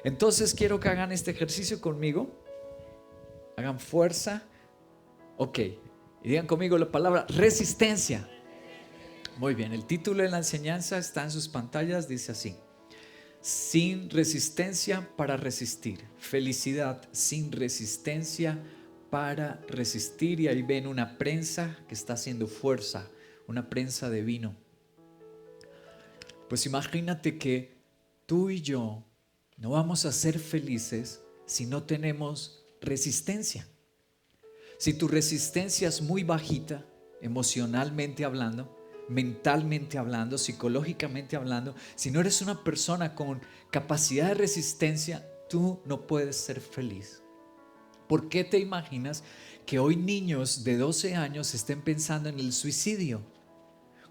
Entonces quiero que hagan este ejercicio conmigo. Hagan fuerza. Ok. Y digan conmigo la palabra resistencia. Muy bien. El título de la enseñanza está en sus pantallas. Dice así: sin resistencia para resistir. Felicidad sin resistencia para resistir. Y ahí ven una prensa que está haciendo fuerza. Una prensa de vino. Pues imagínate que tú y yo no vamos a ser felices si no tenemos resistencia. Si tu resistencia es muy bajita, emocionalmente hablando, mentalmente hablando, psicológicamente hablando, si no eres una persona con capacidad de resistencia, tú no puedes ser feliz. ¿Por qué te imaginas que hoy niños de 12 años estén pensando en el suicidio?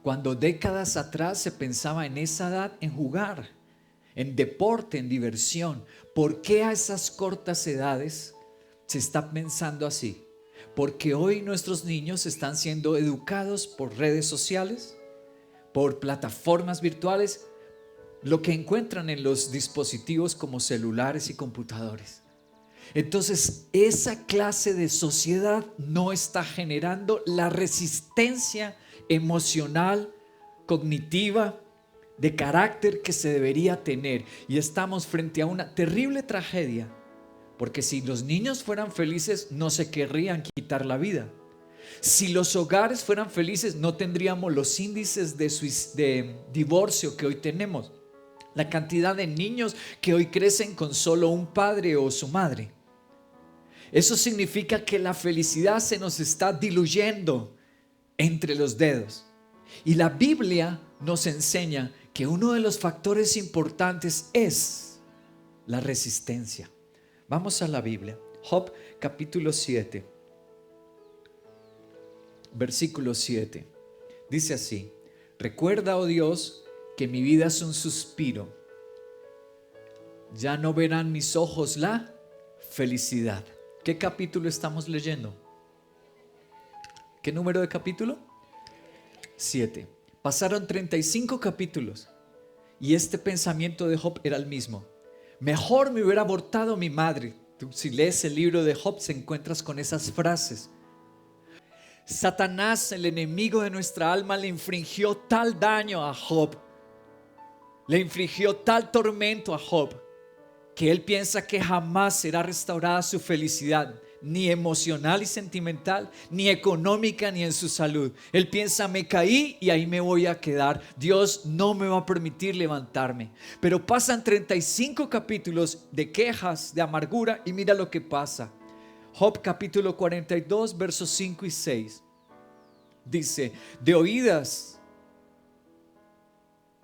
Cuando décadas atrás se pensaba en esa edad en jugar, en deporte, en diversión. ¿Por qué a esas cortas edades se está pensando así? Porque hoy nuestros niños están siendo educados por redes sociales, por plataformas virtuales, lo que encuentran en los dispositivos como celulares y computadores. Entonces, esa clase de sociedad no está generando la resistencia emocional, cognitiva, de carácter que se debería tener. Y estamos frente a una terrible tragedia, porque si los niños fueran felices no se querrían quitar la vida. Si los hogares fueran felices no tendríamos los índices de divorcio que hoy tenemos, la cantidad de niños que hoy crecen con solo un padre o su madre. Eso significa que la felicidad se nos está diluyendo entre los dedos. Y la Biblia nos enseña que uno de los factores importantes es la resistencia. Vamos a la Biblia. Job capítulo 7, versículo 7. Dice así: recuerda, oh Dios, que mi vida es un suspiro. Ya no verán mis ojos la felicidad. ¿Qué capítulo estamos leyendo? ¿Qué número de capítulo? 7. Pasaron 35 capítulos y este pensamiento de Job era el mismo. Mejor me hubiera abortado mi madre. Tú, si lees el libro de Job, se encuentras con esas frases. Satanás, el enemigo de nuestra alma, le infringió tal daño a Job, le infringió tal tormento a Job, que él piensa que jamás será restaurada su felicidad, ni emocional y sentimental, ni económica, ni en su salud. Él piensa: me caí y ahí me voy a quedar. Dios no me va a permitir levantarme. Pero pasan 35 capítulos de quejas, de amargura, y mira lo que pasa. Job capítulo 42, versos 5 y 6. Dice: de oídas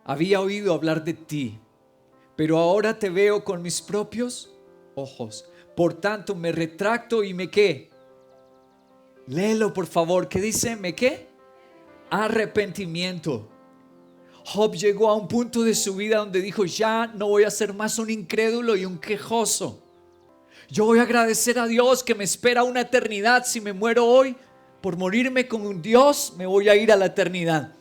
había oído hablar de ti, pero ahora te veo con mis propios ojos. Por tanto me retracto y me ¿qué? Léelo por favor. ¿Qué dice? ¿Me qué? Arrepentimiento. Job llegó a un punto de su vida donde dijo: ya no voy a ser más un incrédulo y un quejoso. Yo voy a agradecer a Dios que me espera una eternidad. Si me muero hoy, por morirme con un Dios, me voy a ir a la eternidad.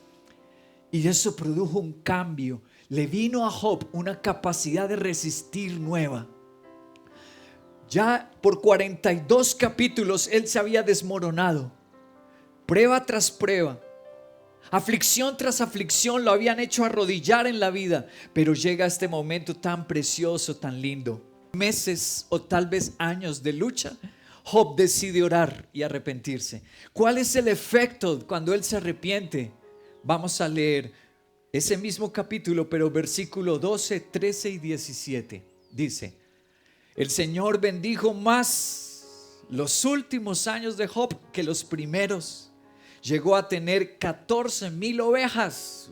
Y eso produjo un cambio. Le vino a Job una capacidad de resistir nueva. Ya por 42 capítulos él se había desmoronado. Prueba tras prueba, aflicción tras aflicción lo habían hecho arrodillar en la vida. Pero llega este momento tan precioso, tan lindo. Meses o tal vez años de lucha, Job decide orar y arrepentirse. ¿Cuál es el efecto cuando él se arrepiente? Vamos a leer ese mismo capítulo, pero versículo 12, 13 y 17. Dice: el Señor bendijo más los últimos años de Job que los primeros. Llegó a tener 14,000 ovejas,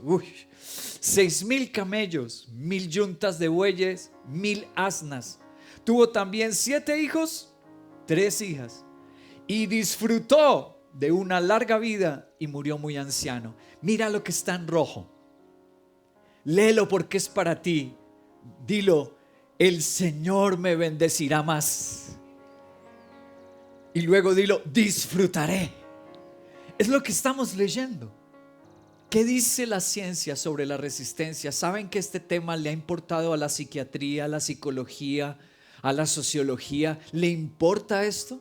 6,000 camellos, 1,000 yuntas de bueyes, 1,000 asnas. Tuvo también 7 hijos, 3 hijas. Y disfrutó de una larga vida y murió muy anciano. Mira lo que está en rojo. Léelo porque es para ti. Dilo: el Señor me bendecirá más. Y luego dilo: disfrutaré. Es lo que estamos leyendo. ¿Qué dice la ciencia sobre la resistencia? ¿Saben que este tema le ha importado a la psiquiatría, a la psicología, a la sociología? ¿Le importa esto?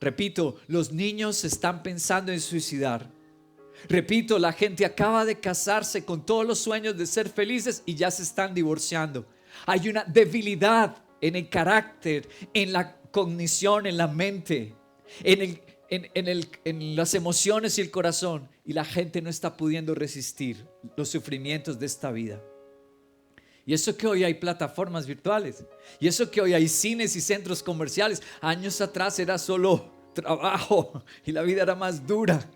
Repito, los niños están pensando en suicidar. Repito, la gente acaba de casarse con todos los sueños de ser felices y ya se están divorciando. Hay una debilidad en el carácter, en la cognición, en la mente, en las emociones y el corazón. Y la gente no está pudiendo resistir los sufrimientos de esta vida. Y eso que hoy hay plataformas virtuales. Y eso que hoy hay cines y centros comerciales. Años atrás era solo trabajo y la vida era más dura.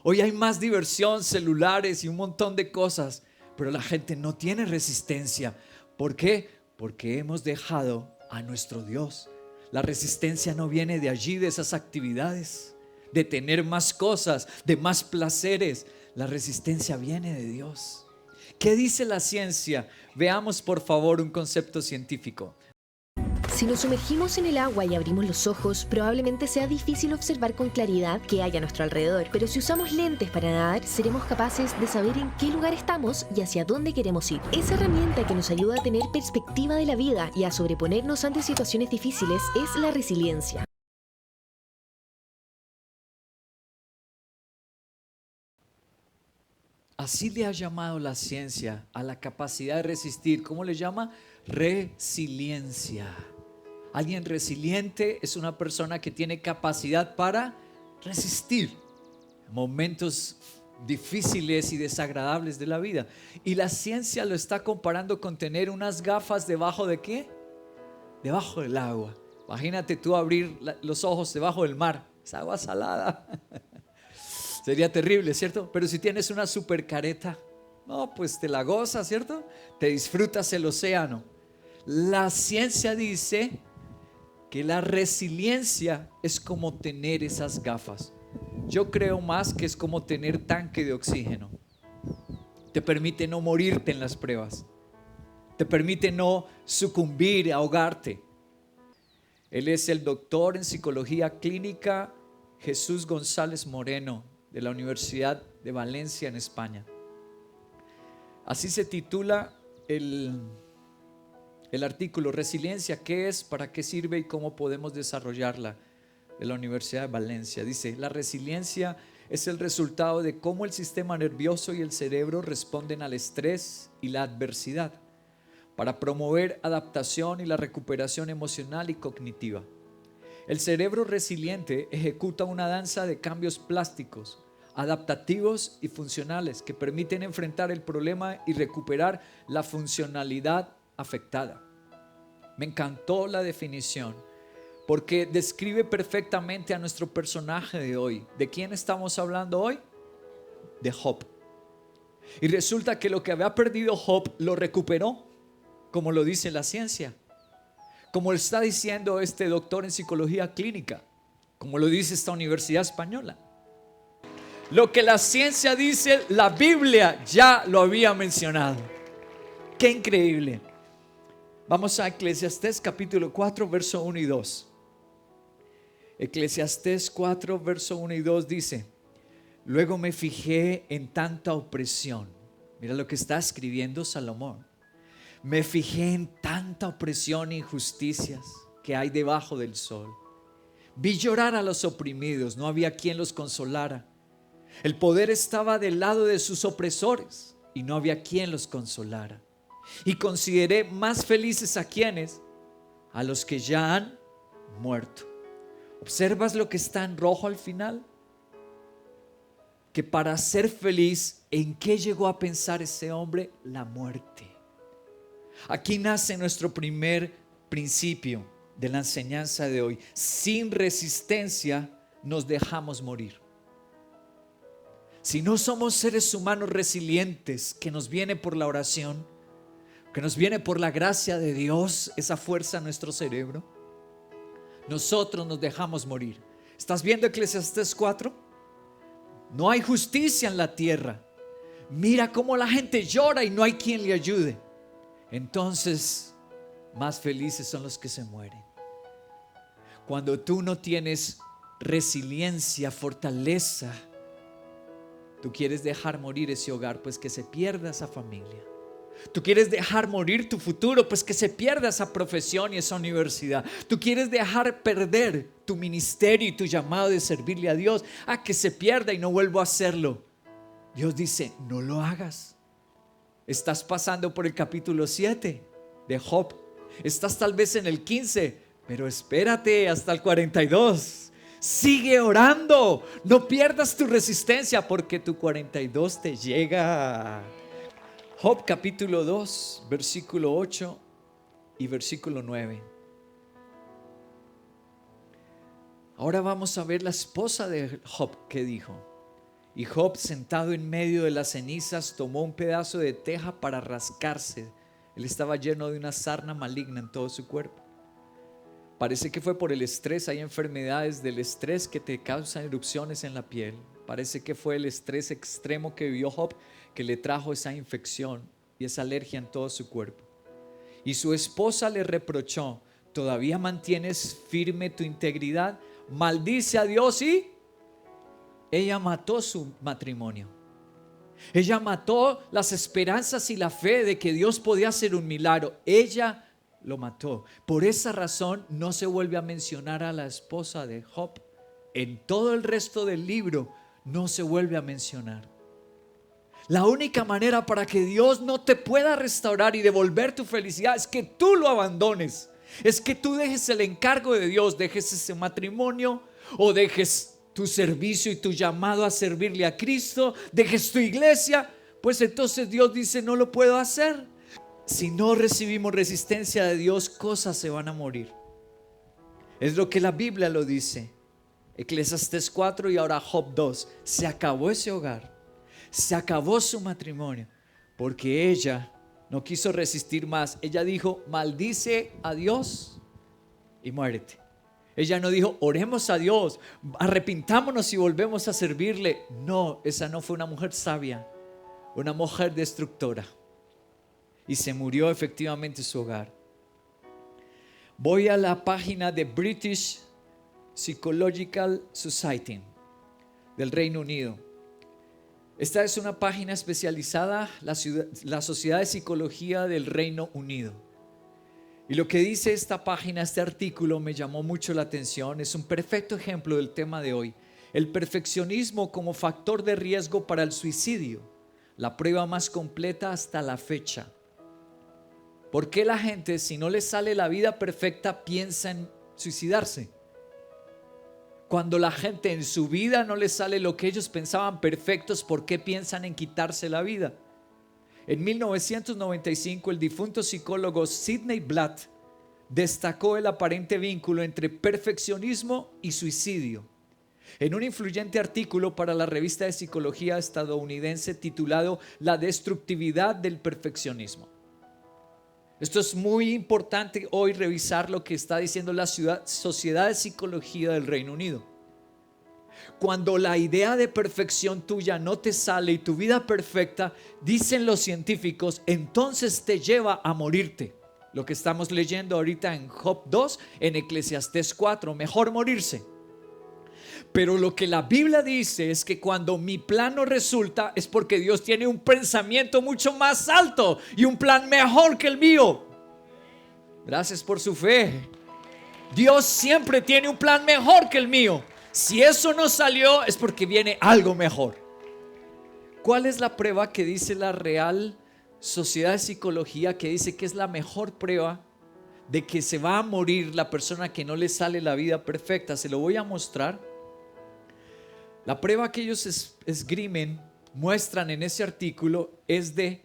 Hoy hay más diversión, celulares y un montón de cosas. Pero la gente no tiene resistencia. ¿Por qué? Porque hemos dejado a nuestro Dios. La resistencia no viene de allí, de esas actividades, de tener más cosas, de más placeres. La resistencia viene de Dios. ¿Qué dice la ciencia? Veamos por favor un concepto científico. Si nos sumergimos en el agua y abrimos los ojos, probablemente sea difícil observar con claridad qué hay a nuestro alrededor. Pero si usamos lentes para nadar, seremos capaces de saber en qué lugar estamos y hacia dónde queremos ir. Esa herramienta que nos ayuda a tener perspectiva de la vida y a sobreponernos ante situaciones difíciles es la resiliencia. Así le ha llamado la ciencia a la capacidad de resistir. ¿Cómo le llama? Resiliencia. Alguien resiliente es una persona que tiene capacidad para resistir momentos difíciles y desagradables de la vida. Y la ciencia lo está comparando con tener unas gafas debajo de ¿qué? Debajo del agua. Imagínate tú abrir los ojos debajo del mar. Es agua salada. Sería terrible, ¿cierto? Pero si tienes una super careta, no, pues te la gozas, ¿cierto? Te disfrutas el océano. La ciencia dice que la resiliencia es como tener esas gafas. Yo creo más que es como tener tanque de oxígeno. Te permite no morirte en las pruebas. Te permite no sucumbir, ahogarte. Él es el doctor en psicología clínica Jesús González Moreno, de la Universidad de Valencia en España. Así se titula el artículo: Resiliencia, ¿qué es? ¿Para qué sirve? ¿Y cómo podemos desarrollarla? De la Universidad de Valencia. Dice: la resiliencia es el resultado de cómo el sistema nervioso y el cerebro responden al estrés y la adversidad para promover adaptación y la recuperación emocional y cognitiva. El cerebro resiliente ejecuta una danza de cambios plásticos, adaptativos y funcionales que permiten enfrentar el problema y recuperar la funcionalidad afectada. Me encantó la definición porque describe perfectamente a nuestro personaje de hoy. ¿De quién estamos hablando hoy? De Job. Y resulta que lo que había perdido Job lo recuperó, como lo dice la ciencia, como lo está diciendo este doctor en psicología clínica, como lo dice esta universidad española. Lo que la ciencia dice, la Biblia ya lo había mencionado. ¡Qué increíble! Vamos a Eclesiastés capítulo 4, verso 1 y 2. Eclesiastés 4, verso 1 y 2 dice: luego me fijé en tanta opresión. Mira lo que está escribiendo Salomón. Me fijé en tanta opresión e injusticias que hay debajo del sol. Vi llorar a los oprimidos, no había quien los consolara. El poder estaba del lado de sus opresores y no había quien los consolara. Y consideré más felices a quienes, a los que ya han muerto. ¿Observas lo que está en rojo al final? Que para ser feliz, ¿en qué llegó a pensar ese hombre? La muerte. Aquí nace nuestro primer principio de la enseñanza de hoy. Sin resistencia nos dejamos morir. Si no somos seres humanos resilientes, que nos viene por la oración, que nos viene por la gracia de Dios, esa fuerza en nuestro cerebro, nosotros nos dejamos morir. ¿Estás viendo Eclesiastés 4? No hay justicia en la tierra. Mira cómo la gente llora y no hay quien le ayude. Entonces, más felices son los que se mueren. Cuando tú no tienes resiliencia, fortaleza, Tú quieres dejar morir ese hogar, pues que se pierda esa familia. Tú quieres dejar morir tu futuro, pues que se pierda esa profesión y esa universidad. Tú quieres dejar perder tu ministerio y tu llamado de servirle a Dios, a que se pierda y no vuelvo a hacerlo. Dios dice, no lo hagas. Estás pasando por el capítulo 7 de Job. Estás tal vez en el 15, pero espérate hasta el 42. Sigue orando. No pierdas tu resistencia, porque tu 42 te llega. Job capítulo 2, versículo 8 y versículo 9. Ahora vamos a ver la esposa de Job que dijo. Y Job, sentado en medio de las cenizas, tomó un pedazo de teja para rascarse. Él estaba lleno de una sarna maligna en todo su cuerpo. Parece que fue por el estrés. Hay enfermedades del estrés que te causan erupciones en la piel. Parece que fue el estrés extremo que vivió Job que le trajo esa infección y esa alergia en todo su cuerpo. Y su esposa le reprochó: ¿todavía mantienes firme tu integridad? Maldice a Dios. Y ella mató su matrimonio. Ella mató las esperanzas y la fe de que Dios podía hacer un milagro. Ella lo mató. Por esa razón no se vuelve a mencionar a la esposa de Job. En todo el resto del libro no se vuelve a mencionar. La única manera para que Dios no te pueda restaurar y devolver tu felicidad es que tú lo abandones. Es que tú dejes el encargo de Dios, dejes ese matrimonio o dejes tu servicio y tu llamado a servirle a Cristo, dejes tu iglesia. Pues entonces Dios dice: no lo puedo hacer. Si no recibimos resistencia de Dios, cosas se van a morir. Es lo que la Biblia lo dice. Eclesiastés 4 y ahora Job 2. Se acabó ese hogar. Se acabó su matrimonio porque ella no quiso resistir más. Ella dijo: maldice a Dios y muérete. Ella no dijo: oremos a Dios, arrepintámonos y volvemos a servirle. No, esa no fue una mujer sabia, una mujer destructora. Y se murió efectivamente su hogar. Voy a la página de British Psychological Society del Reino Unido. Esta es una página especializada, la Sociedad de Psicología del Reino Unido. Y lo que dice esta página, este artículo, me llamó mucho la atención. Es un perfecto ejemplo del tema de hoy. El perfeccionismo como factor de riesgo para el suicidio. La prueba más completa hasta la fecha. ¿Por qué la gente, si no le sale la vida perfecta, piensa en suicidarse? Cuando la gente en su vida no les sale lo que ellos pensaban perfectos, ¿por qué piensan en quitarse la vida? En 1995, el difunto psicólogo Sidney Blatt destacó el aparente vínculo entre perfeccionismo y suicidio en un influyente artículo para la revista de psicología estadounidense titulado La destructividad del perfeccionismo. Esto es muy importante hoy revisar lo que está diciendo la Sociedad de Psicología del Reino Unido. Cuando la idea de perfección tuya no te sale y tu vida perfecta, dicen los científicos, entonces te lleva a morirte. Lo que estamos leyendo ahorita en Job 2, en Eclesiastés 4, mejor morirse. Pero lo que la Biblia dice es que cuando mi plan no resulta es porque Dios tiene un pensamiento mucho más alto y un plan mejor que el mío. Gracias por su fe. Dios siempre tiene un plan mejor que el mío. Si eso no salió es porque viene algo mejor. ¿Cuál es la prueba que dice la Real Sociedad de Psicología, que dice que es la mejor prueba de que se va a morir la persona que no le sale la vida perfecta? Se lo voy a mostrar. La prueba que ellos esgrimen, muestran en ese artículo, es de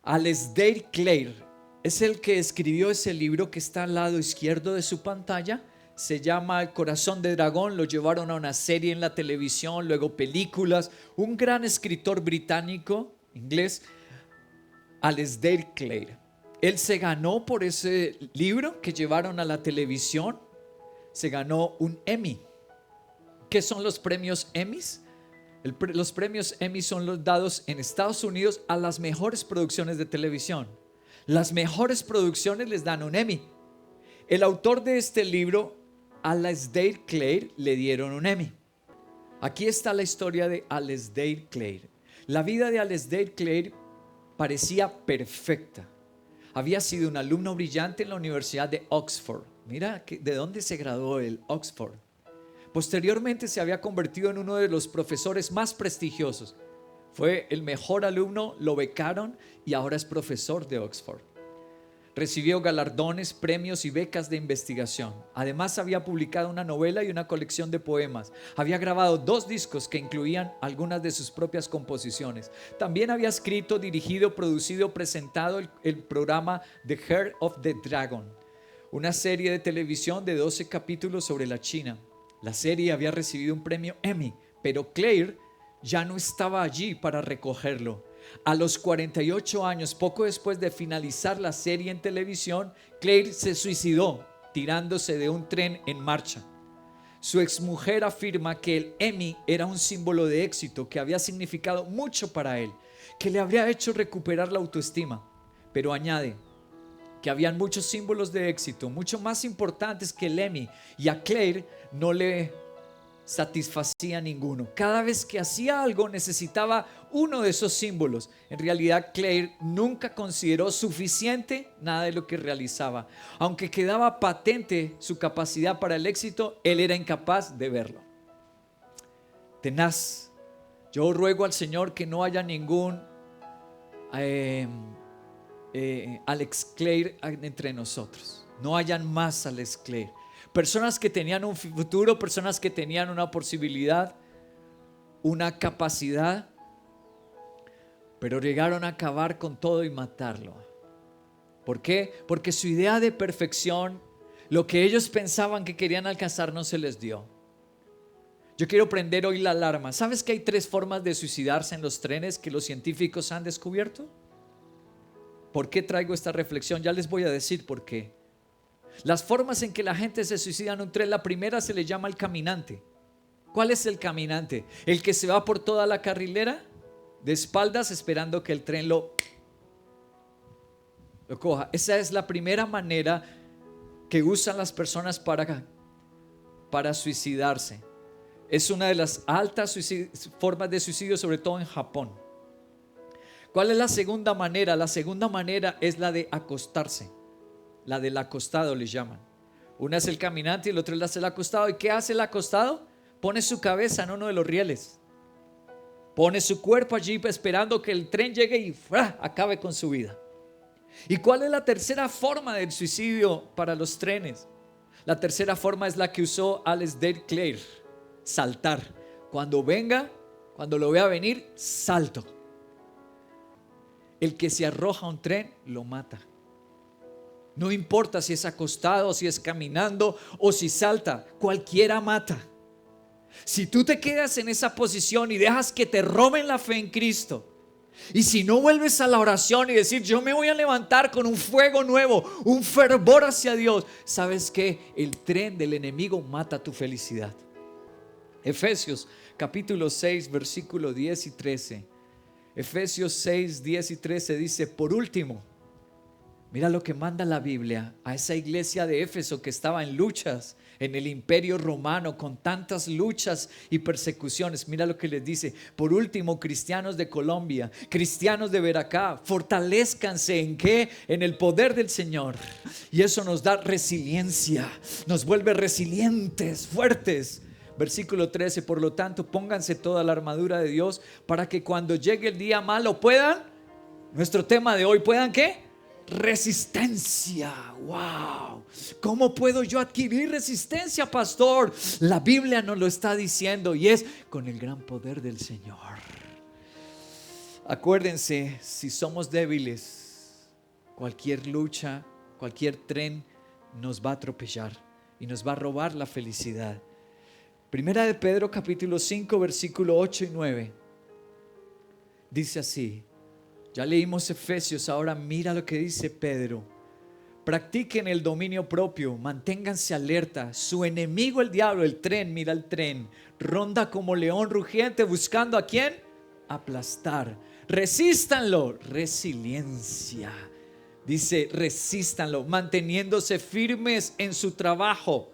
Alasdair Clare. Es el que escribió ese libro que está al lado izquierdo de su pantalla. Se llama El corazón de dragón. Lo llevaron a una serie en la televisión, luego películas. Un gran escritor británico, inglés, Alasdair Clare. Él se ganó por ese libro que llevaron a la televisión. Se ganó un Emmy. ¿Qué son los premios Emmys? Los premios Emmy son los dados en Estados Unidos a las mejores producciones de televisión. Las mejores producciones les dan un Emmy. El autor de este libro, Alasdair Clare, le dieron un Emmy. Aquí está la historia de Alasdair Clare. La vida de Alasdair Clare parecía perfecta. Había sido un alumno brillante en la Universidad de Oxford. Mira de dónde se graduó el Oxford. Posteriormente se había convertido en uno de los profesores más prestigiosos. Fue el mejor alumno, lo becaron y ahora es profesor de Oxford. Recibió galardones, premios y becas de investigación. Además había publicado una novela y una colección de poemas. Había grabado 2 discos que incluían algunas de sus propias composiciones. También había escrito, dirigido, producido, presentado el programa The Heart of the Dragon, una serie de televisión de 12 capítulos sobre la China. La serie había recibido un premio Emmy, pero Clare ya no estaba allí para recogerlo. A los 48 años, poco después de finalizar la serie en televisión, Clare se suicidó tirándose de un tren en marcha. Su exmujer afirma que el Emmy era un símbolo de éxito que había significado mucho para él, que le habría hecho recuperar la autoestima, pero añade que habían muchos símbolos de éxito, mucho más importantes que el Emmy, y a Clare no le satisfacía ninguno. Cada vez que hacía algo necesitaba uno de esos símbolos. En realidad, Clare nunca consideró suficiente nada de lo que realizaba. Aunque quedaba patente su capacidad para el éxito, él era incapaz de verlo. Tenaz. Yo ruego al Señor que no haya ningún Alex Clare entre nosotros. No hayan más Alex Clare. Personas que tenían un futuro, personas que tenían una posibilidad, una capacidad, pero llegaron a acabar con todo y matarlo. ¿Por qué? Porque su idea de perfección, lo que ellos pensaban que querían alcanzar, no se les dio. Yo quiero prender hoy la alarma. ¿Sabes que hay 3 formas de suicidarse en los trenes que los científicos han descubierto? ¿Por qué traigo esta reflexión? Ya les voy a decir por qué. Las formas en que la gente se suicida en un tren, la primera se le llama el caminante. ¿Cuál es el caminante? El que se va por toda la carrilera de espaldas esperando que el tren lo coja. Esa es la primera manera que usan las personas para suicidarse. Es una de las altas formas de suicidio, sobre todo en Japón. ¿Cuál es la segunda manera? La segunda manera es la de acostarse. La del acostado les llaman. Una es el caminante y el otro es el acostado. ¿Y qué hace el acostado? Pone su cabeza en uno de los rieles. Pone su cuerpo allí esperando que el tren llegue y acabe con su vida. ¿Y cuál es la tercera forma del suicidio para los trenes? La tercera forma es la que usó Alasdair Clare: saltar. Cuando lo vea venir, salto. El que se arroja a un tren lo mata. No importa si es acostado, si es caminando o si salta, cualquiera mata. Si tú te quedas en esa posición y dejas que te roben la fe en Cristo, y si no vuelves a la oración y decir yo me voy a levantar con un fuego nuevo, un fervor hacia Dios, ¿sabes qué? El tren del enemigo mata tu felicidad. Efesios capítulo 6 versículo 10 y 13. Efesios 6, 10 y 13 dice: por último, mira lo que manda la Biblia a esa iglesia de Éfeso que estaba en luchas en el imperio romano, con tantas luchas y persecuciones. Mira lo que les dice: por último, cristianos de Colombia, cristianos de Veracá, fortalezcanse ¿en qué? En el poder del Señor. Y eso nos da resiliencia, nos vuelve resilientes, fuertes. Versículo 13: por lo tanto, pónganse toda la armadura de Dios para que cuando llegue el día malo puedan, nuestro tema de hoy, ¿puedan qué? Resistencia. Wow. ¿Cómo puedo yo adquirir resistencia, pastor? La Biblia nos lo está diciendo, y es con el gran poder del Señor. Acuérdense, si somos débiles, cualquier lucha, cualquier tren nos va a atropellar y nos va a robar la felicidad. Primera de Pedro capítulo 5 versículo 8 y 9 dice así. Ya leímos Efesios, ahora mira lo que dice Pedro: practiquen el dominio propio, manténganse alerta. Su enemigo el diablo, el tren, mira el tren, ronda como león rugiente buscando ¿a quién? Aplastar. Resístanlo, resiliencia. Dice resístanlo, manteniéndose firmes en su trabajo.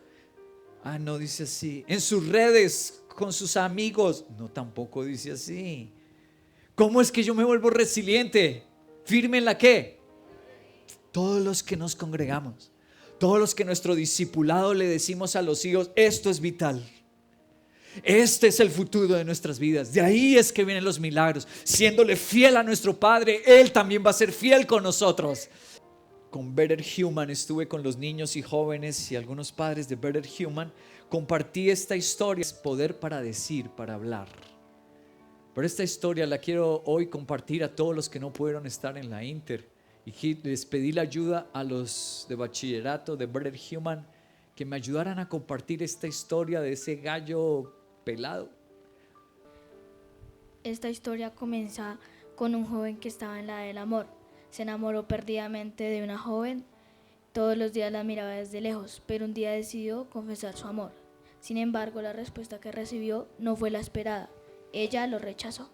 No dice así, en sus redes con sus amigos. No, tampoco dice así. ¿Cómo es que yo me vuelvo resiliente? ¿Firme en la qué? Todos los que nos congregamos, todos los que nuestro discipulado le decimos a los hijos, esto es vital. Este es el futuro de nuestras vidas. De ahí es que vienen los milagros. Siéndole fiel a nuestro Padre, Él también va a ser fiel con nosotros. Con Better Human estuve con los niños y jóvenes y algunos padres de Better Human. Compartí esta historia, es poder para decir, para hablar. Pero esta historia la quiero hoy compartir a todos los que no pudieron estar en la Inter. Y les pedí la ayuda a los de bachillerato de Better Human que me ayudaran a compartir esta historia de ese gallo pelado. Esta historia comienza con un joven que estaba en la del amor. Se enamoró perdidamente de una joven. Todos los días la miraba desde lejos, pero un día decidió confesar su amor. Sin embargo, la respuesta que recibió no fue la esperada. Ella lo rechazó.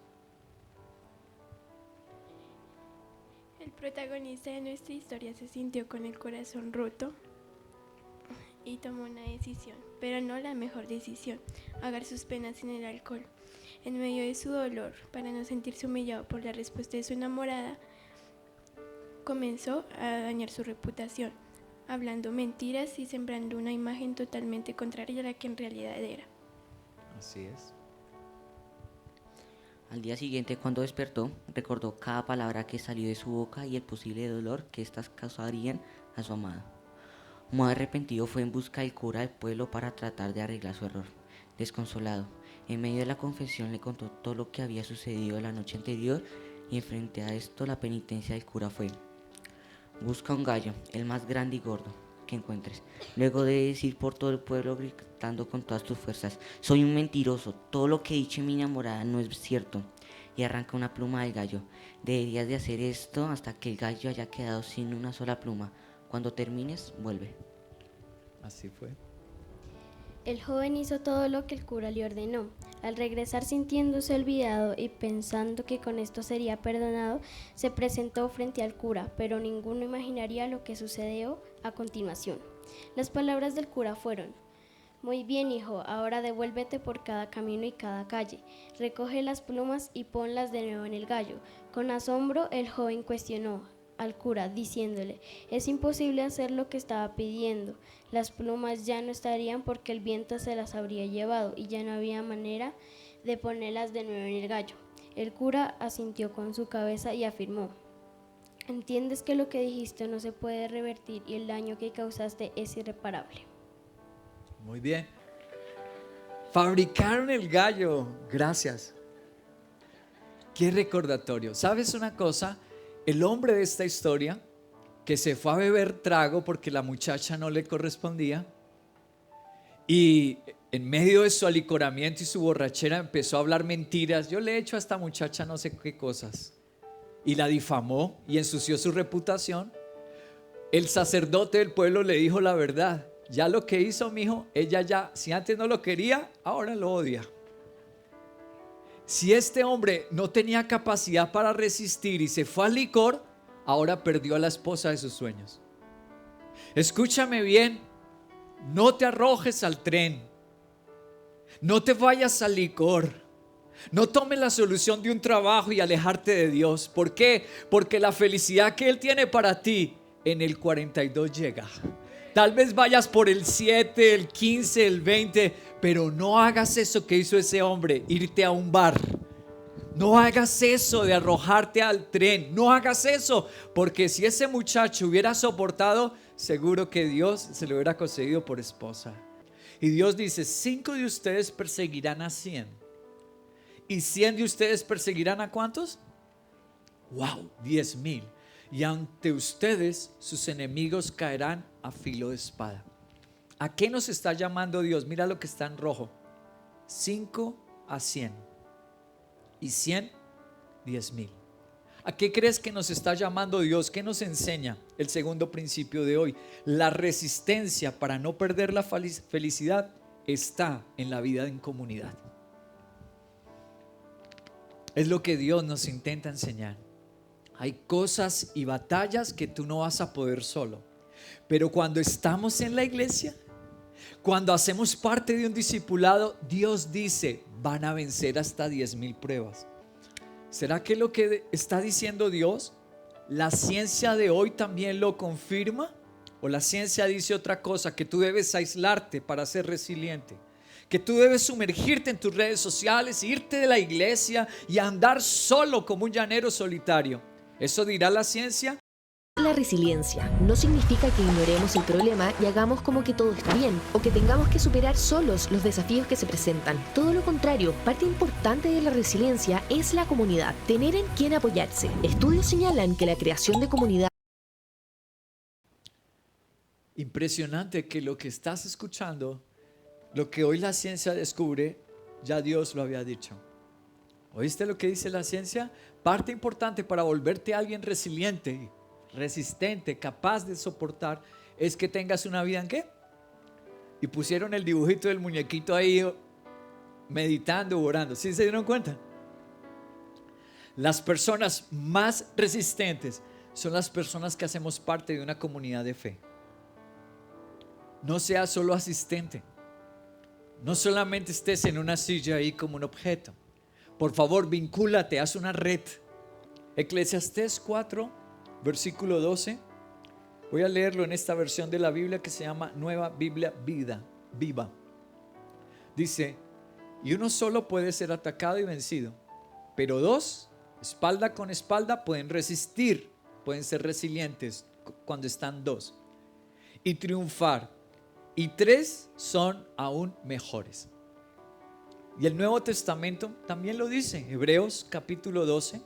El protagonista de nuestra historia se sintió con el corazón roto y tomó una decisión, pero no la mejor decisión: ahogar sus penas en el alcohol. En medio de su dolor, para no sentirse humillado por la respuesta de su enamorada, comenzó a dañar su reputación, hablando mentiras y sembrando una imagen totalmente contraria a la que en realidad era. Así es. Al día siguiente, cuando despertó, recordó cada palabra que salió de su boca y el posible dolor que éstas causarían a su amada. Muy arrepentido, fue en busca del cura del pueblo para tratar de arreglar su error. Desconsolado, en medio de la confesión le contó todo lo que había sucedido la noche anterior, y frente a esto la penitencia del cura fue: busca un gallo, el más grande y gordo que encuentres. Luego de decir por todo el pueblo gritando con todas tus fuerzas: soy un mentiroso, todo lo que he dicho en mi enamorada no es cierto. Y arranca una pluma del gallo. Deberías de hacer esto hasta que el gallo haya quedado sin una sola pluma. Cuando termines, vuelve. Así fue. El joven hizo todo lo que el cura le ordenó. Al regresar, sintiéndose olvidado y pensando que con esto sería perdonado, se presentó frente al cura, pero ninguno imaginaría lo que sucedió a continuación. Las palabras del cura fueron: muy bien, hijo, ahora devuélvete por cada camino y cada calle. Recoge las plumas y ponlas de nuevo en el gallo. Con asombro, el joven cuestionó al cura, diciéndole: es imposible hacer lo que estaba pidiendo. Las plumas ya no estarían porque el viento se las habría llevado y ya no había manera de ponerlas de nuevo en el gallo. El cura asintió con su cabeza y afirmó: entiendes que lo que dijiste no se puede revertir y el daño que causaste es irreparable. Muy bien. Fabricaron el gallo. Gracias. Qué recordatorio. ¿Sabes una cosa? El hombre de esta historia, que se fue a beber trago porque la muchacha no le correspondía, y en medio de su alicoramiento y su borrachera empezó a hablar mentiras. Yo le he hecho a esta muchacha no sé qué cosas, y la difamó y ensució su reputación. El sacerdote del pueblo le dijo la verdad: ya lo que hizo, mijo, ella ya, si antes no lo quería, ahora lo odia. Si este hombre no tenía capacidad para resistir y se fue al licor, ahora perdió a la esposa de sus sueños. Escúchame bien, no te arrojes al tren, no te vayas al licor, no tomes la solución de un trabajo y alejarte de Dios. ¿Por qué? Porque la felicidad que Él tiene para ti en el 42 llega. Tal vez vayas por el 7, el 15, el 20, pero no hagas eso que hizo ese hombre, irte a un bar. No hagas eso de arrojarte al tren. No hagas eso, porque si ese muchacho hubiera soportado, seguro que Dios se lo hubiera concedido por esposa. Y Dios dice: 5 de ustedes perseguirán a 100. ¿Y 100 de ustedes perseguirán a cuántos? ¡Wow! 10,000. Y ante ustedes sus enemigos caerán a filo de espada. ¿A qué nos está llamando Dios? Mira lo que está en rojo: 5 a 100. Y 100, 10,000. ¿A qué crees que nos está llamando Dios? ¿Qué nos enseña el segundo principio de hoy? La resistencia para no perder la felicidad está en la vida en comunidad. Es lo que Dios nos intenta enseñar. Hay cosas y batallas que tú no vas a poder solo, pero cuando estamos en la iglesia, Cuando hacemos parte de un discipulado, Dios dice, van a vencer hasta 10,000 pruebas. ¿Será que lo que está diciendo Dios, la ciencia de hoy también lo confirma? ¿O la ciencia dice otra cosa? Que tú debes aislarte para ser resiliente. Que tú debes sumergirte en tus redes sociales, irte de la iglesia y andar solo como un llanero solitario. ¿Eso dirá la ciencia? La resiliencia no significa que ignoremos el problema y hagamos como que todo está bien, o que tengamos que superar solos los desafíos que se presentan. Todo lo contrario, parte importante de la resiliencia es la comunidad, tener en quien apoyarse. Estudios señalan que la creación de comunidad. Impresionante que lo que estás escuchando, lo que hoy la ciencia descubre, ya Dios lo había dicho. ¿Oíste lo que dice la ciencia? Parte importante para volverte alguien resiliente, resistente, capaz de soportar, es que tengas una vida ¿en qué? Y pusieron el dibujito del muñequito ahí meditando, orando. ¿Sí se dieron cuenta? Las personas más resistentes son las personas que hacemos parte de una comunidad de fe. No seas solo asistente. No solamente estés en una silla ahí como un objeto. Por favor, vincúlate, haz una red. Eclesiastés 4, versículo 12. Voy a leerlo en esta versión de la Biblia que se llama Nueva Biblia Viva. Dice, y uno solo puede ser atacado y vencido, pero dos, espalda con espalda, pueden resistir, pueden ser resilientes cuando están dos, y triunfar. Y tres son aún mejores. Y el Nuevo Testamento también lo dice. Hebreos capítulo 12,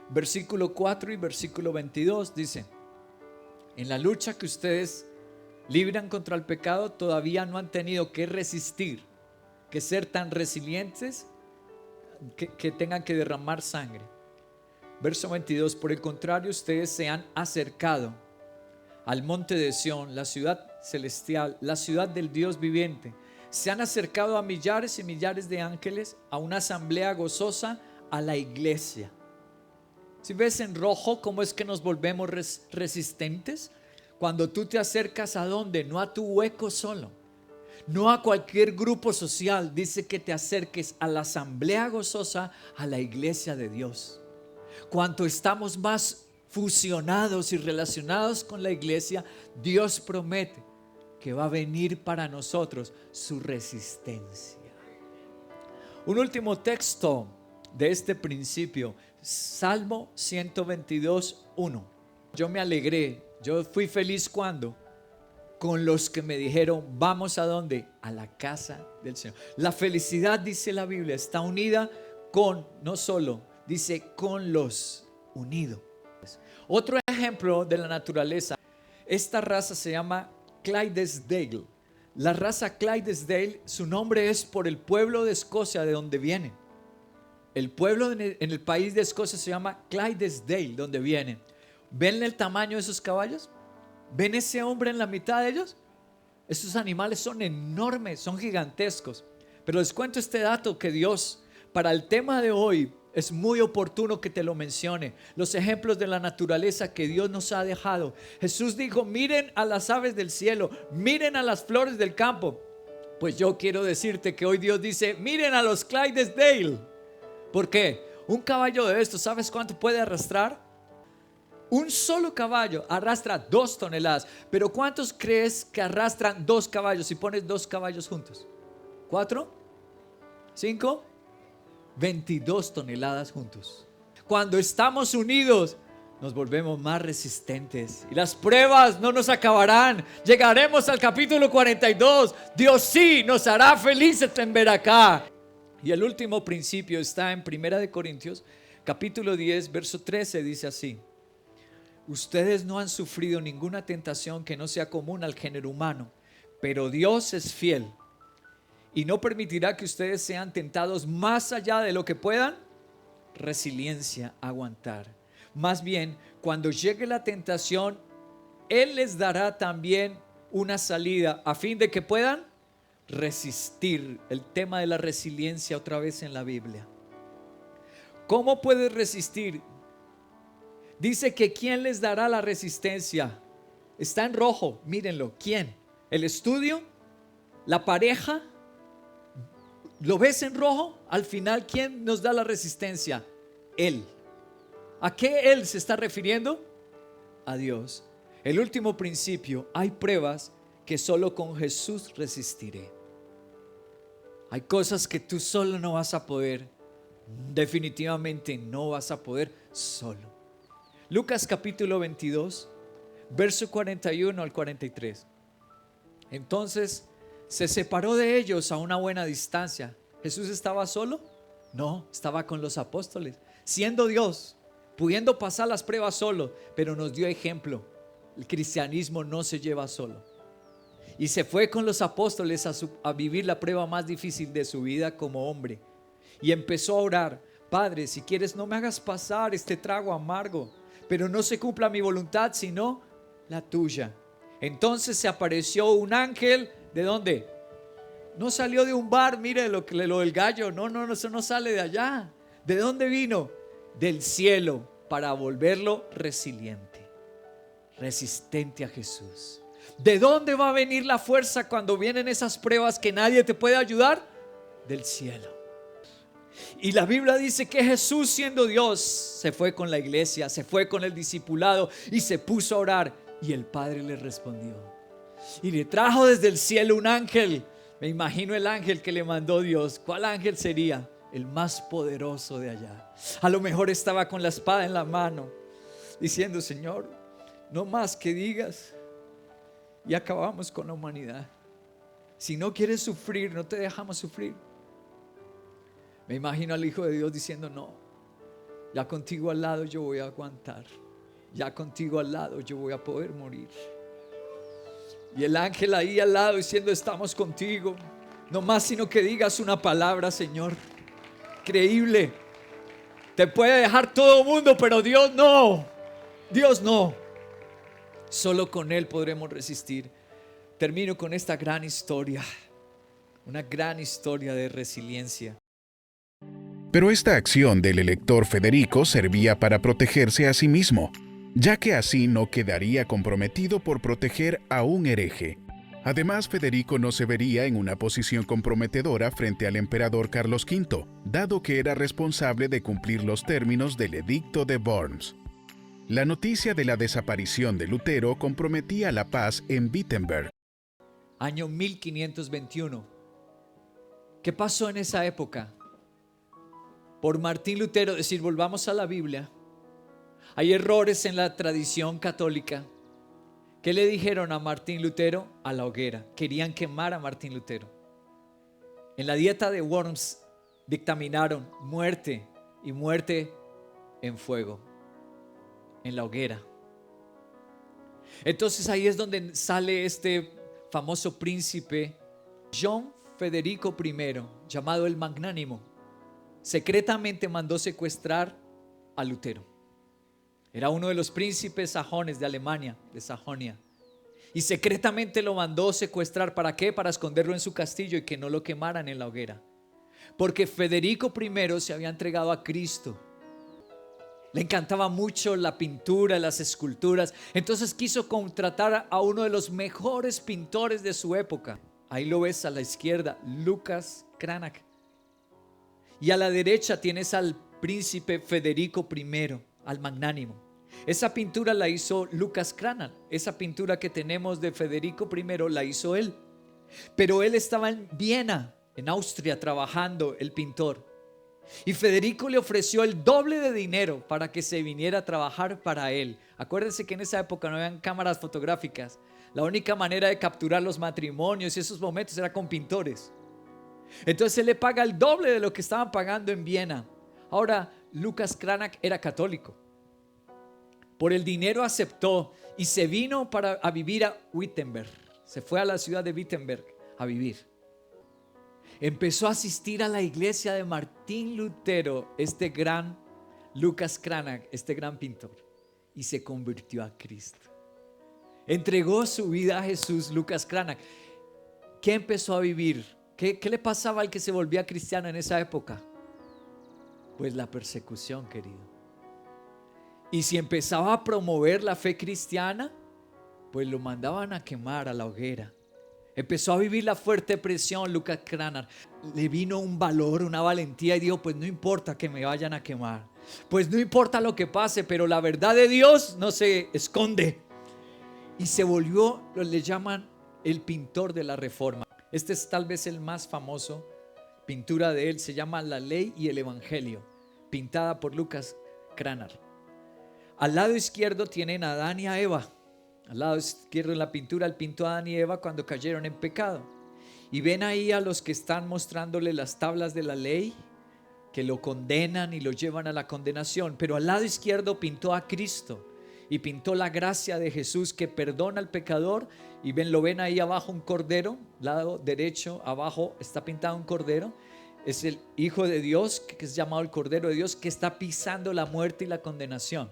versículo 4 y versículo 22 dice: en la lucha que ustedes libran contra el pecado, todavía no han tenido que resistir, que ser tan resilientes que tengan que derramar sangre. Verso 22, por el contrario, ustedes se han acercado al monte de Sión, la ciudad celestial, la ciudad del Dios viviente. Se han acercado a millares y millares de ángeles, a una asamblea gozosa, a la iglesia. Si ves en rojo cómo es que nos volvemos resistentes, cuando tú te acercas ¿a dónde? No a tu hueco solo, no a cualquier grupo social. Dice que te acerques a la asamblea gozosa, a la iglesia de Dios. Cuanto estamos más fusionados y relacionados con la iglesia, Dios promete que va a venir para nosotros su resistencia. Un último texto de este principio, Salmo 122, 1. Yo me alegré, yo fui feliz cuando con los que me dijeron, vamos ¿a dónde? A la casa del Señor. La felicidad, dice la Biblia, está unida con, no solo, dice con los unidos. Otro ejemplo de la naturaleza, esta raza se llama Clydesdale. La raza Clydesdale, su nombre es por el pueblo de Escocia de donde viene. El pueblo en el país de Escocia se llama Clydesdale, donde viene. ¿Ven el tamaño de esos caballos? ¿Ven ese hombre en la mitad de ellos? Esos animales son enormes, son gigantescos. Pero les cuento este dato que Dios, para el tema de hoy, es muy oportuno que te lo mencione. Los ejemplos de la naturaleza que Dios nos ha dejado. Jesús dijo, miren a las aves del cielo, miren a las flores del campo. Pues yo quiero decirte que hoy Dios dice, miren a los Clydesdale. ¿Por qué? Un caballo de estos, ¿sabes cuánto puede arrastrar? Un solo caballo arrastra 2 toneladas. Pero ¿cuántos crees que arrastran 2 caballos si pones 2 caballos juntos? ¿4? ¿5? 22 toneladas juntos. Cuando estamos unidos, nos volvemos más resistentes. Y las pruebas no nos acabarán. Llegaremos al capítulo 42. Dios sí nos hará felices en ver acá. Y el último principio está en 1 Corintios, capítulo 10, verso 13, dice así: ustedes no han sufrido ninguna tentación que no sea común al género humano, pero Dios es fiel y no permitirá que ustedes sean tentados más allá de lo que puedan resiliencia, aguantar. Más bien, cuando llegue la tentación, Él les dará también una salida a fin de que puedan resistir. El tema de la resiliencia otra vez en la Biblia. ¿Cómo puedes resistir? Dice que ¿quién les dará la resistencia? Está en rojo, mírenlo. ¿Quién? ¿El estudio? la pareja, ¿lo ves en rojo? Al final, ¿quién nos da la resistencia? Él. ¿A qué Él se está refiriendo? A Dios. El último principio, hay pruebas que solo con Jesús resistiré. Hay cosas que tú solo no vas a poder. Definitivamente no vas a poder solo. Lucas capítulo 22, verso 41 al 43. Entonces se separó de ellos a una buena distancia. ¿Jesús estaba solo? No, estaba con los apóstoles. Siendo Dios, pudiendo pasar las pruebas solo, pero nos dio ejemplo. El cristianismo no se lleva solo. Y se fue con los apóstoles a vivir la prueba más difícil de su vida como hombre. Y empezó a orar: Padre, si quieres no me hagas pasar este trago amargo, pero no se cumpla mi voluntad sino la tuya. Entonces se apareció un ángel. ¿De dónde? No salió de un bar, mire lo del gallo. No, eso no sale de allá. ¿De dónde vino? Del cielo, para volverlo resiliente, resistente a Jesús. ¿De dónde va a venir la fuerza cuando vienen esas pruebas que nadie te puede ayudar? Del cielo. Y la Biblia dice que Jesús, siendo Dios, se fue con la iglesia, se fue con el discipulado y se puso a orar. Y el Padre le respondió y le trajo desde el cielo un ángel. Me imagino el ángel que le mandó Dios. ¿Cuál ángel sería? El más poderoso de allá. A lo mejor estaba con la espada en la mano, diciendo: Señor, no más que digas y acabamos con la humanidad. Si no quieres sufrir, no te dejamos sufrir. Me imagino al Hijo de Dios diciendo: no, ya contigo al lado yo voy a aguantar, ya contigo al lado yo voy a poder morir. Y el ángel ahí al lado diciendo: estamos contigo, no más sino que digas una palabra, Señor. Increíble. Te puede dejar todo el mundo, pero Dios no. Dios no. Solo con Él podremos resistir. Termino con esta gran historia, una gran historia de resiliencia. Pero esta acción del elector Federico servía para protegerse a sí mismo, ya que así no quedaría comprometido por proteger a un hereje. Además, Federico no se vería en una posición comprometedora frente al emperador Carlos V, dado que era responsable de cumplir los términos del Edicto de Worms. La noticia de la desaparición de Lutero comprometía la paz en Wittenberg. Año 1521. ¿Qué pasó en esa época? Por Martín Lutero, decir, volvamos a la Biblia. Hay errores en la tradición católica. ¿Qué le dijeron a Martín Lutero? A la hoguera. Querían quemar a Martín Lutero. En la dieta de Worms dictaminaron muerte y muerte en fuego, en la hoguera. Entonces ahí es donde sale este famoso príncipe John Federico I, llamado el Magnánimo. Secretamente mandó secuestrar a Lutero. Era uno de los príncipes sajones de Alemania, de Sajonia. Y secretamente lo mandó secuestrar. ¿Para qué? Para esconderlo en su castillo y que no lo quemaran en la hoguera. Porque Federico I se había entregado a Cristo. Le encantaba mucho la pintura, las esculturas. Entonces quiso contratar a uno de los mejores pintores de su época. Ahí lo ves a la izquierda, Lucas Cranach. Y a la derecha tienes al príncipe Federico I, al Magnánimo. Esa pintura la hizo Lucas Cranach. Esa pintura que tenemos de Federico I la hizo él. Pero él estaba en Viena, en Austria, trabajando, el pintor. Y Federico le ofreció el doble de dinero para que se viniera a trabajar para él. Acuérdense que en esa época no habían cámaras fotográficas. La única manera de capturar los matrimonios y esos momentos era con pintores. Entonces él le paga el doble de lo que estaban pagando en Viena. Ahora, Lucas Cranach era católico. Por el dinero aceptó y se vino a vivir a Wittenberg. Se fue a la ciudad de Wittenberg a vivir. Empezó a asistir a la iglesia de Martín Lutero, este gran Lucas Cranach, este gran pintor, y se convirtió a Cristo. Entregó su vida a Jesús, Lucas Cranach. ¿Qué empezó a vivir? ¿Qué le pasaba al que se volvía cristiano en esa época? Pues la persecución, querido. Y si empezaba a promover la fe cristiana, pues lo mandaban a quemar a la hoguera. Empezó a vivir la fuerte presión, Lucas Cranach. Le vino un valor, una valentía y dijo, pues no importa que me vayan a quemar. Pues no importa lo que pase, pero la verdad de Dios no se esconde. Y se volvió, le llaman el pintor de la Reforma. Este es tal vez el más famoso pintura de él. Se llama La Ley y el Evangelio, pintada por Lucas Cranach. Al lado izquierdo tienen a Adán y a Eva. Al lado izquierdo en la pintura, él pintó a Adán y Eva cuando cayeron en pecado. Y ven ahí a los que están mostrándole las tablas de la ley, que lo condenan y lo llevan a la condenación. Pero al lado izquierdo pintó a Cristo y pintó la gracia de Jesús que perdona al pecador. Y lo ven ahí abajo un cordero, lado derecho abajo está pintado un cordero. Es el Hijo de Dios, que es llamado el Cordero de Dios, que está pisando la muerte y la condenación.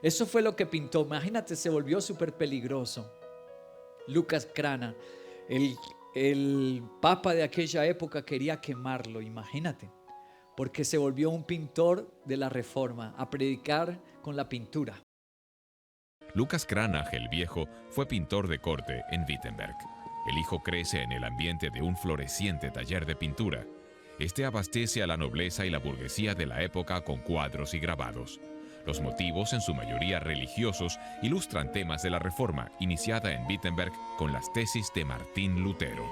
Eso fue lo que pintó. Imagínate, se volvió súper peligroso. Lucas Cranach, el papa de aquella época, quería quemarlo, imagínate, porque se volvió un pintor de la Reforma, a predicar con la pintura. Lucas Cranach el Viejo fue pintor de corte en Wittenberg. El hijo crece en el ambiente de un floreciente taller de pintura. Este abastece a la nobleza y la burguesía de la época con cuadros y grabados. Los motivos, en su mayoría religiosos, ilustran temas de la Reforma, iniciada en Wittenberg con las tesis de Martín Lutero.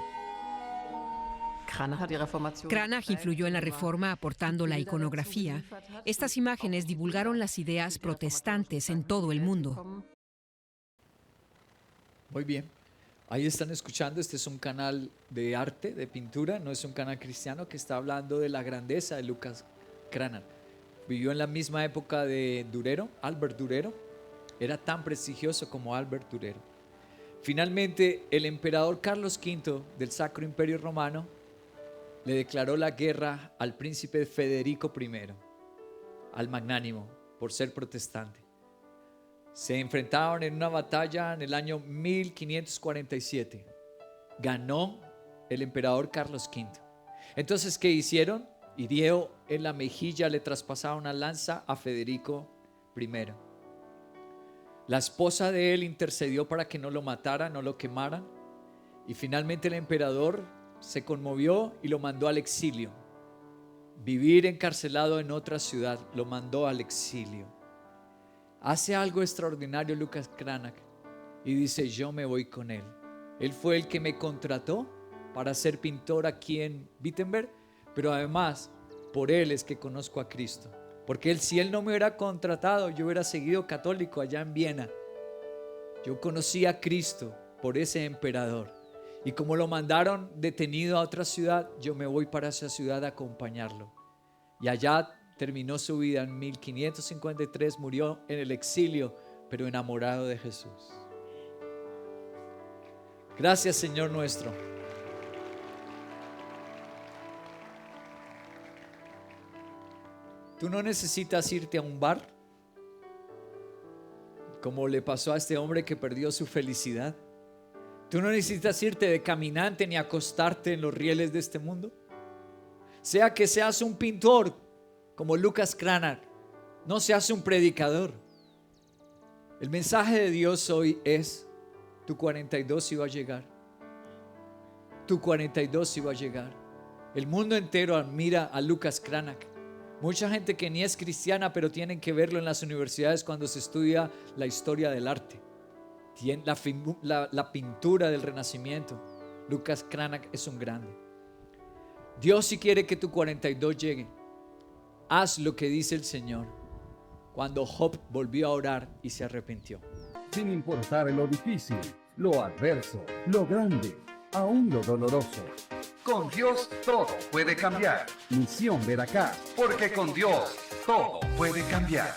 Cranach influyó en la Reforma aportando la iconografía. Estas imágenes divulgaron las ideas protestantes en todo el mundo. Muy bien. Ahí están escuchando, este es un canal de arte, de pintura, no es un canal cristiano que está hablando de la grandeza de Lucas Cranach. Vivió en la misma época de Durero, Albert Durero, era tan prestigioso como Albert Durero. Finalmente, el emperador Carlos V del Sacro Imperio Romano le declaró la guerra al príncipe Federico I, al magnánimo, por ser protestante. Se enfrentaron en una batalla en el año 1547. Ganó el emperador Carlos V. Entonces, ¿qué hicieron? Hirió en la mejilla, le traspasaron una lanza a Federico I. La esposa de él intercedió para que no lo mataran, no lo quemaran. Y finalmente el emperador se conmovió y lo mandó al exilio. Vivir encarcelado en otra ciudad, lo mandó al exilio. Hace algo extraordinario Lucas Cranach y dice, yo me voy con él. Él fue el que me contrató para ser pintor aquí en Wittenberg, pero además por él es que conozco a Cristo. Porque si él no me hubiera contratado, yo hubiera seguido católico allá en Viena. Yo conocí a Cristo por ese emperador. Y como lo mandaron detenido a otra ciudad, yo me voy para esa ciudad a acompañarlo. Y allá terminó su vida en 1553, murió en el exilio, pero enamorado de Jesús. Gracias, Señor nuestro. Tú no necesitas irte a un bar, como le pasó a este hombre que perdió su felicidad. Tú no necesitas irte de caminante ni acostarte en los rieles de este mundo. Sea que seas un pintor como Lucas Cranach, no seas un predicador. El mensaje de Dios hoy es: tu 42 iba a llegar. Tu 42 iba a llegar. El mundo entero admira a Lucas Cranach. Mucha gente que ni es cristiana, pero tienen que verlo en las universidades cuando se estudia la historia del arte. La pintura del Renacimiento. Lucas Cranach es un grande. Dios sí quiere que tu 42 llegue. Haz lo que dice el Señor. Cuando Job volvió a orar y se arrepintió. Sin importar lo difícil, lo adverso, lo grande, aún lo doloroso. Con Dios todo puede cambiar. Misión Veracruz. Porque con Dios todo puede cambiar.